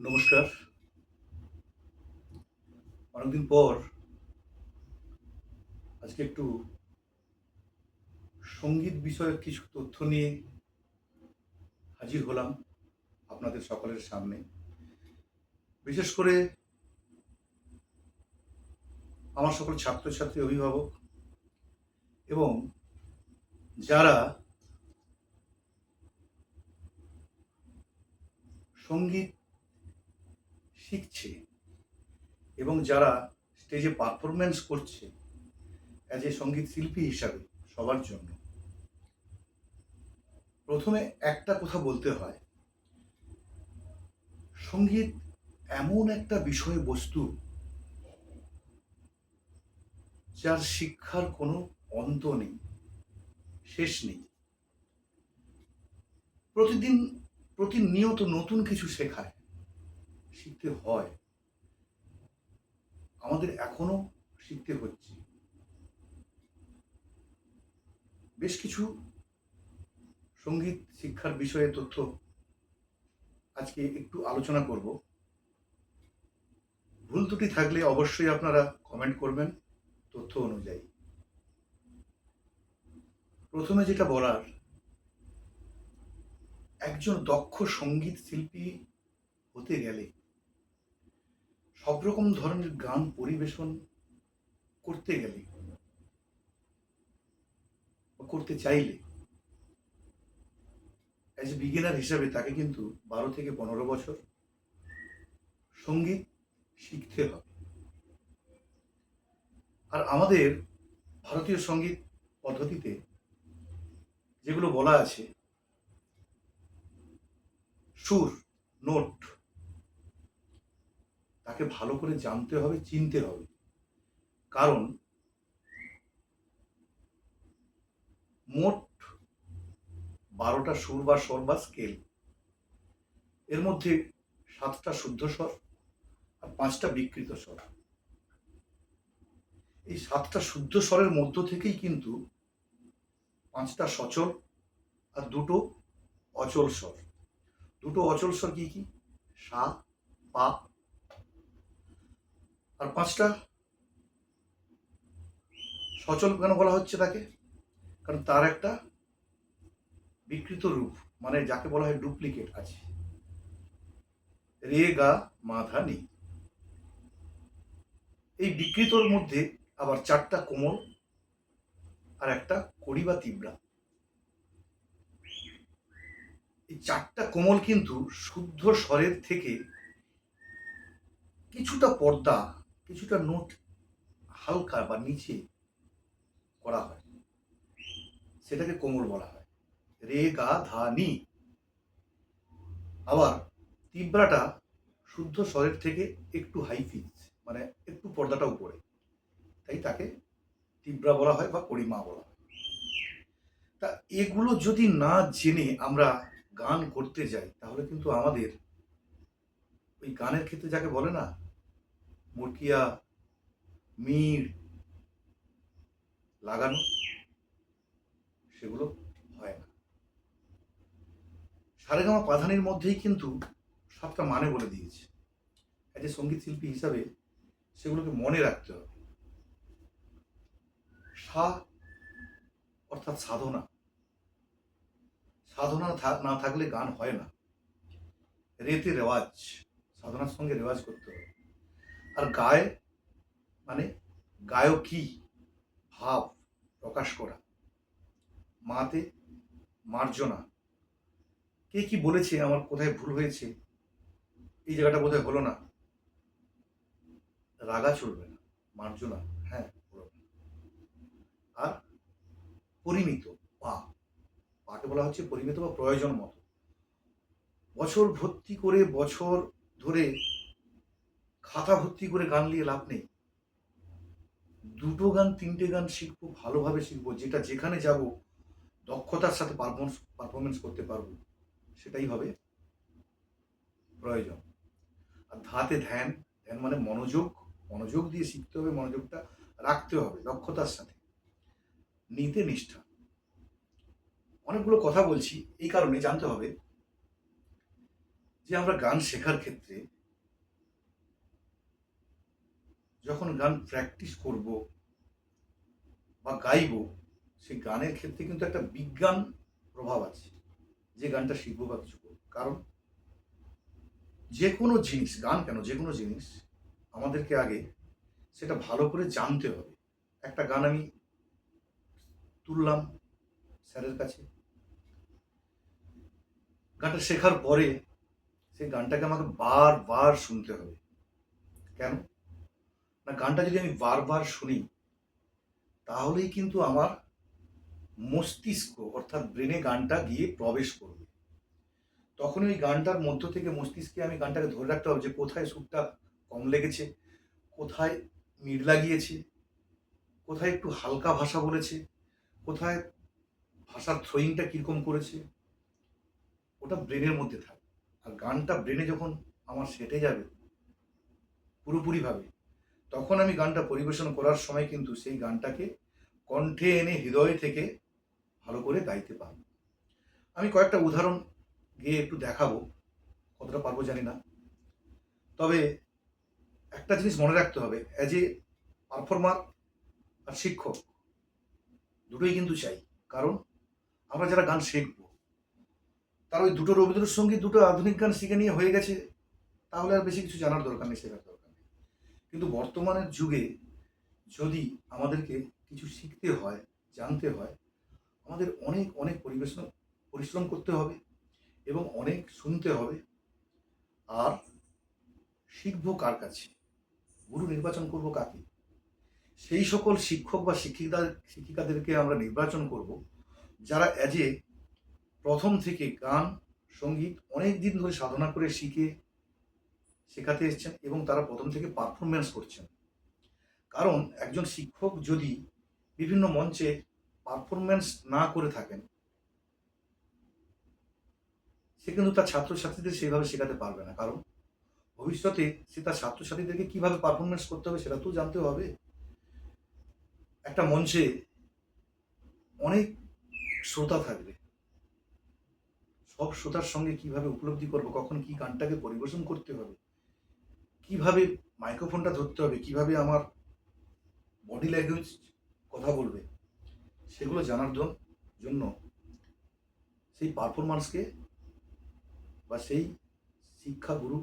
নমস্কার। অনেকদিন পর আজকে একটু সঙ্গীত বিষয়ক কিছু তথ্য নিয়ে হাজির হলাম আপনাদের সকলের সামনে। বিশেষ করে আমার সকল ছাত্রছাত্রী, অভিভাবক এবং যারা সঙ্গীত শিখছে এবং যারা স্টেজে পারফরম্যান্স করছে অ্যাজ এ সঙ্গীত শিল্পী হিসাবে, সবার জন্য প্রথমে একটা কথা বলতে হয়, সঙ্গীত এমন একটা বিষয়বস্তু যার শিক্ষার কোনো অন্ত নেই, শেষ নেই। প্রতিদিন প্রতিনিয়ত নতুন কিছু শেখায়, শিখতে হয়, আমাদের এখনো শিখতে হচ্ছে। বেশ কিছু সঙ্গীত শিক্ষার বিষয়ে তথ্য আজকে একটু আলোচনা করব। ভুল ত্রুটি থাকলে অবশ্যই আপনারা কমেন্ট করবেন তথ্য অনুযায়ী। প্রথমে যেটা বলার, একজন দক্ষ সঙ্গীত শিল্পী হতে গেলে, সব রকম ধরনের গান পরিবেশন করতে গেলে বা করতে চাইলে, অ্যাজ এ বিগিনার হিসাবে তাকে কিন্তু 12 থেকে 15 বছর সঙ্গীত শিখতে হবে। আর আমাদের ভারতীয় সঙ্গীত পদ্ধতিতে যেগুলো বলা আছে, সুর, নোট, তাকে ভালো করে জানতে হবে, চিনতে হবে। কারণ মোট 12টা সুর বা স্বর বা স্কেল, এর মধ্যে 7টা শুদ্ধ স্বর আর 5টা বিকৃত স্বর। এই 7টা শুদ্ধ স্বরের মধ্য থেকেই কিন্তু 5টা সচল আর 2টো অচল স্বর। 2টো অচল স্বর কি কি? সা, পা। আর 5টা সচল কেন বলা হচ্ছে তাকে? কারণ তার একটা বিকৃত রূপ, মানে যাকে বলা হয় ডুপ্লিকেট আছে। রে, গা, মা, ধা, নি। এই বিকৃতর মধ্যে আবার 4টা কোমল আর একটা কড়ি বা তিব্রা। এই 4টা কোমল কিন্তু শুদ্ধ স্বরের থেকে কিছুটা পর্দা, কিছুটা নোট হালকা বা নিচে করা হয়, সেটাকে কোমল বলা হয়। রে, গা, ধা, নি। আবার তিব্রাটা শুদ্ধ স্বরের থেকে একটু হাই পিচ, মানে একটু পর্দাটা উপরে, তাই তাকে তিব্রা বলা হয় বা কড়িমা বলা হয়। তা এগুলো যদি না জেনে আমরা গান করতে যাই, তাহলে কিন্তু আমাদের ওই গানের ক্ষেত্রে যাকে বলে না মুরকিয়া, মিড় লাগানো, সেগুলো হয় না। সারেগামা পাধানির মধ্যেই কিন্তু 7টা মানে বলে দিয়েছে। এজ এ সঙ্গীত শিল্পী হিসাবে সেগুলোকে মনে রাখতে হবে। সা অর্থাৎ সাধনা, সাধনা না থাকলে গান হয় না। রেতে রেওয়াজ, সাধনার সঙ্গে রেওয়াজ করতে হবে। আর গায় মানে গায়কী, ভাব প্রকাশ করা। মাতে মার্জনা, কে কি বলেছে, আমার কোথায় ভুল হয়েছে, এই জায়গাটা বোধহয় হলো না, রাগা চলবে না, মার্জনা হ্যাঁ বলবে। আর পরিমিত, পা, পাকে বলা হচ্ছে পরিমিত বা প্রয়োজন মতো। বছর ভর্তি করে, বছর ধরে খাতা ভর্তি করে গান নিয়ে লাভ নেই। 2টো গান 3টে গান শিখবো, ভালোভাবে শিখবো, যেটা যেখানে যাব দক্ষতার সাথে পারফরমেন্স করতে পারবো, সেটাই হবে প্রয়োজন। আর ধাতে ধ্যান, ধ্যান মানে মনোযোগ, মনোযোগ দিয়ে শিখতে হবে, মনোযোগটা রাখতে হবে দক্ষতার সাথে। নিতে নিষ্ঠা। অনেকগুলো কথা বলছি এই কারণে জানতে হবে যে আমরা গান শেখার ক্ষেত্রে যখন গান প্র্যাকটিস করব বা গাইব, সেই গানের ক্ষেত্রে কিন্তু একটা বিজ্ঞান প্রভাব আছে, যে গানটা শিখবো বা কিছু করবো। কারণ যে কোনো জিনিস, গান কেন, যে কোনো জিনিস আমাদেরকে আগে সেটা ভালো করে জানতে হবে। একটা গান আমি তুললাম স্যারের কাছে, গানটা শেখার পরে সেই গানটাকে আমাকে বারবার শুনতে হবে। কেন না, গানটা যদি আমি বারবার শুনি তাহলেই কিন্তু আমার মস্তিষ্ক অর্থাৎ ব্রেনে গানটা গিয়ে প্রবেশ করবে। তখন ওই গানটার মধ্য থেকে মস্তিষ্কে আমি গানটাকে ধরে রাখতে হবে যে কোথায় সুরটা কম লেগেছে, কোথায় মিড লাগিয়েছে, কোথায় একটু হালকা ভাষা বলেছে, কোথায় ভাষার থ্রোয়িংটা কীরকম করেছে, ওটা ব্রেনের মধ্যে থাকে। আর গানটা ব্রেনে যখন আমার সেটে যাবে পুরোপুরিভাবে, তখন আমি গানটা পরিবেশন করার সময় কিন্তু সেই গানটাকে কণ্ঠে এনে হৃদয় থেকে ভালো করে গাইতে পারব। আমি কয়েকটা উদাহরণ গিয়ে একটু দেখাবো, কতটা পারবো জানি না। তবে একটা জিনিস মনে রাখতে হবে, অ্যাজ এ পারফর্মার আর শিক্ষক দুটোই কিন্তু চাই। কারণ আমরা যারা গান শিখবো তার ওই দুটো রবীন্দ্রসঙ্গীত, দুটো আধুনিক গান শিখে নিয়ে হয়ে গেছে, তাহলে আর বেশি কিছু জানার দরকার নেই, শেখার দরকার নেই। কিন্তু বর্তমানের যুগে যদি আমাদেরকে কিছু শিখতে হয়, জানতে হয়, আমাদের অনেক অনেক পরিশ্রম করতে হবে এবং অনেক শুনতে হবে। আর শিখবো কার কাছে, গুরু নির্বাচন করব কাকে, সেই সকল শিক্ষক বা শিক্ষিকাদেরকে আমরা নির্বাচন করব যারা অ্যাজ এ প্রথম থেকে গান সঙ্গীত অনেক দিন ধরে সাধনা করে শিখে শেখাতে এসছেন এবং তারা প্রথম থেকে পারফরমেন্স করছেন। কারণ একজন শিক্ষক যদি বিভিন্ন মঞ্চে পারফরমেন্স না করে থাকেন, সে কিন্তু তার ছাত্রছাত্রীদের সেইভাবে শেখাতে পারবে না। কারণ ভবিষ্যতে সে তার ছাত্রছাত্রীদেরকে কিভাবে পারফরমেন্স করতে হবে সেটা তো জানতে হবে। একটা মঞ্চে অনেক শ্রোতা থাকবে, সব শ্রোতার সঙ্গে কিভাবে উপলব্ধি করবো, কখন কি গানটাকে পরিবেশন করতে হবে, কিভাবে মাইক্রোফোনটা ধরতে হবে, কিভাবে আমার বডি ল্যাঙ্গুয়েজ কথা বলবে, সেগুলো জানার জন্য সেই পারফরম্যান্সকে বা সেই শিক্ষাগুরু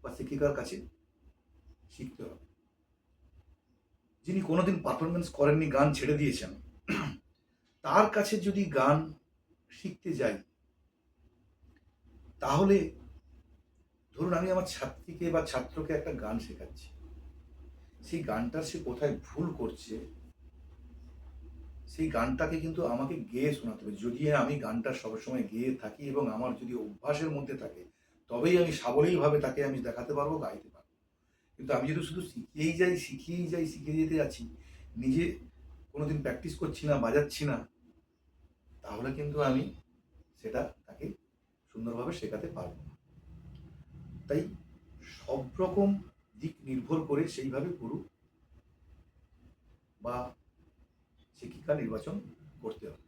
বা শিক্ষিকার কাছে শিখতে হবে। যিনি কোনোদিন পারফরমেন্স করেননি, গান ছেড়ে দিয়েছেন, তার কাছে যদি গান শিখতে যাই, তাহলে ধরুন আমি আমার ছাত্রীকে বা ছাত্রকে একটা গান শেখাচ্ছি, সেই গানটার সে কোথায় ভুল করছে সেই গানটাকে কিন্তু আমাকে গেয়ে শোনাতে হবে। যদি আমি গানটা সবসময় গেয়ে থাকি এবং আমার যদি অভ্যাসের মধ্যে থাকে, তবেই আমি সাবলীলভাবে তাকে আমি দেখাতে পারবো, গাইতে পারবো। কিন্তু আমি যদি শুধু শিখিয়ে যেতে যাচ্ছি, নিজে কোনোদিন প্র্যাকটিস করছি না, বাজাচ্ছি না, তাহলে কিন্তু আমি সেটা তাকে সুন্দরভাবে শেখাতে পারবো না। তাই সব রকম দিক নির্ভর করে সেইভাবে গুরু বা শিক্ষিকা নির্বাচন করতে হবে।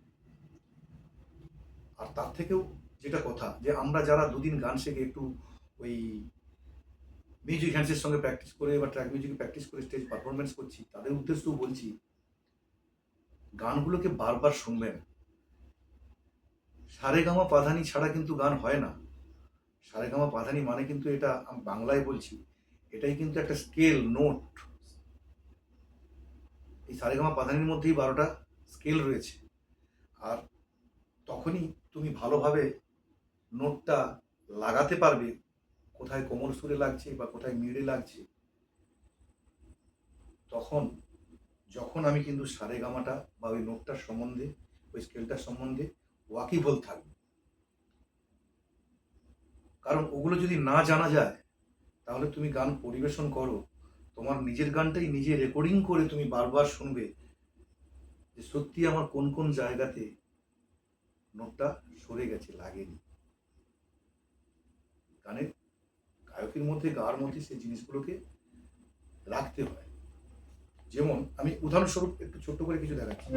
আর তার থেকেও যেটা কথা, যে আমরা যারা দুদিন গান শিখে একটু ওই মিউজিক হ্যান্ডসের সঙ্গে প্র্যাকটিস করে বা ট্র্যাক মিউজিকে প্র্যাকটিস করে স্টেজ পারফরমেন্স করছি, তাদের উদ্দেশ্যেও বলছি গানগুলোকে বারবার শুনবেন। সারেগামা পাধানি ছাড়া কিন্তু গান হয় না। সারেগামা পাধানি মানে কিন্তু, এটা আমি বাংলায় বলছি, এটাই কিন্তু একটা স্কেল নোট। এই সারেগামা পাধানির মধ্যেই 12টা স্কেল রয়েছে। আর তখনই তুমি ভালোভাবে নোটটা লাগাতে পারবে, কোথায় কোমল সুরে লাগছে বা কোথায় মিডে লাগছে। যখন আমি কিন্তু সারেগামাটা বা ওই নোটটার সম্বন্ধে, ওই স্কেলটার সম্বন্ধে ওয়াকিবল থাকবে। কারণ ওগুলো যদি না জানা যায়, তাহলে তুমি গান পরিবেশন করো, তোমার নিজের গানটাই নিজে রেকর্ডিং করে তুমি বারবার শুনবে যে সত্যি আমার কোন কোন জায়গাতে নোটটা সরে গেছে, লাগেনি। গানের গায়কের মধ্যে, গাওয়ার মধ্যে সেই জিনিসগুলোকে রাখতে হয়। যেমন আমি উদাহরণস্বরূপ একটু ছোট্ট করে কিছু দেখাচ্ছি।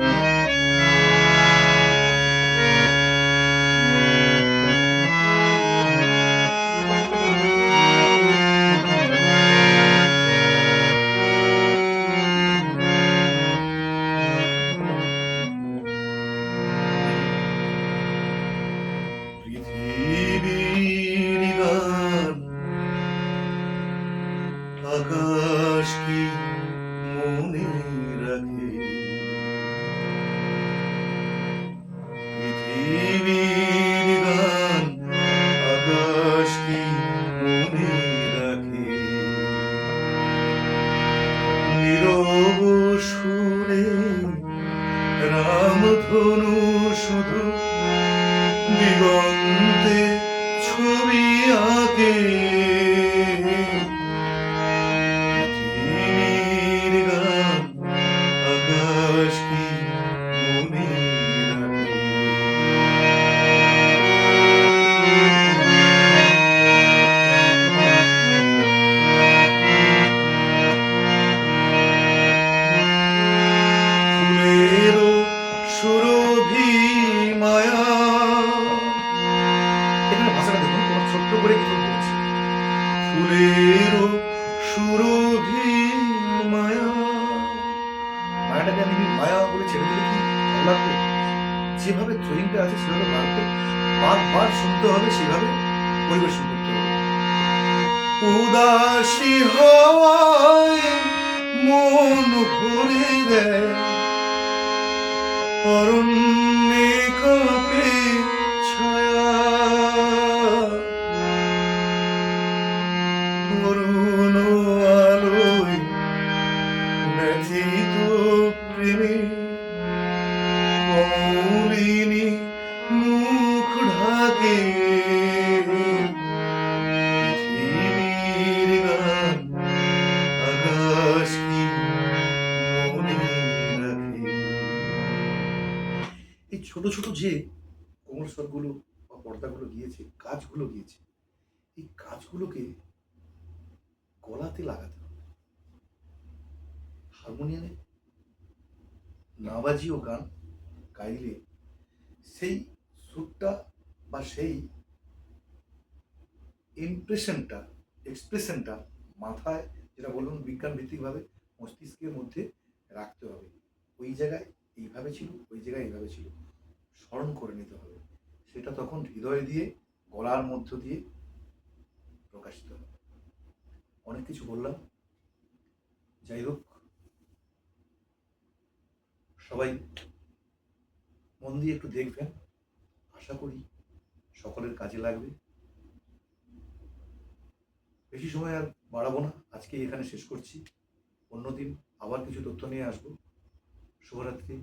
আকাশ কি মনে রাখে, পৃথিবীর গান আকাশ কি মনে রাখে, নীরব সুরে রামধনু শুধু দিগন্তে ছবি আঁকে, পৃথিবীর গান আকাশ কি মনে রাখে। ফুলেরও সুরভি মায়া, এখানে ভাষাটা দেখুন, তোমার ছোট্ট করে কিছু বলছি। ফুলেরও সুরভি মায়া, মায়াটাকে আমি মায়া বলে ছেড়ে দিলে কি ভালো লাগবে? যেভাবে থ্রোয়িংটা আছে সেভাবে বারবার শুনতে হবে, সেভাবে পরিবেশন করতে হবে। উদাসী হওয়ায় মন ভরে দেয়, অরণ্যে কাঁপে ছায়া, অরুণ আলোয় ব্যথিত প্রেমে কমলিনী মুখ ঢাকে, পৃথিবীর গান আকাশ কি মনে রাখে। এই ছোট ছোট যে কোমল স্বরগুলো বা পর্দাগুলো গিয়েছে, কাজগুলো গিয়েছে, এই কাজগুলোকে গলাতে লাগাতে হবে। হারমোনিয়ামে না বাজিয়েও গান গাইলে সেই সুরটা বা সেই ইমপ্রেশনটা, এক্সপ্রেশনটা মাথায়, যেটা বললাম বিজ্ঞান ভিত্তিকভাবে মস্তিষ্কের মধ্যে রাখতে হবে। ওই জায়গায় এইভাবে ছিল, ওই জায়গায় এইভাবে ছিল, স্মরণ করে নিতে হবে। সেটা তখন হৃদয় দিয়ে, গলার মধ্য দিয়ে প্রকাশিত হবে। অনেক কিছু বললাম, যাই হোক, সবাই মন দিয়ে একটু দেখবেন, আশা করি সকলের কাজে লাগবে। বেশি সময় আর বাড়াবো না, আজকে এখানে শেষ করছি। অন্যদিন আবার কিছু তথ্য নিয়ে আসবো। শুভরাত্রি।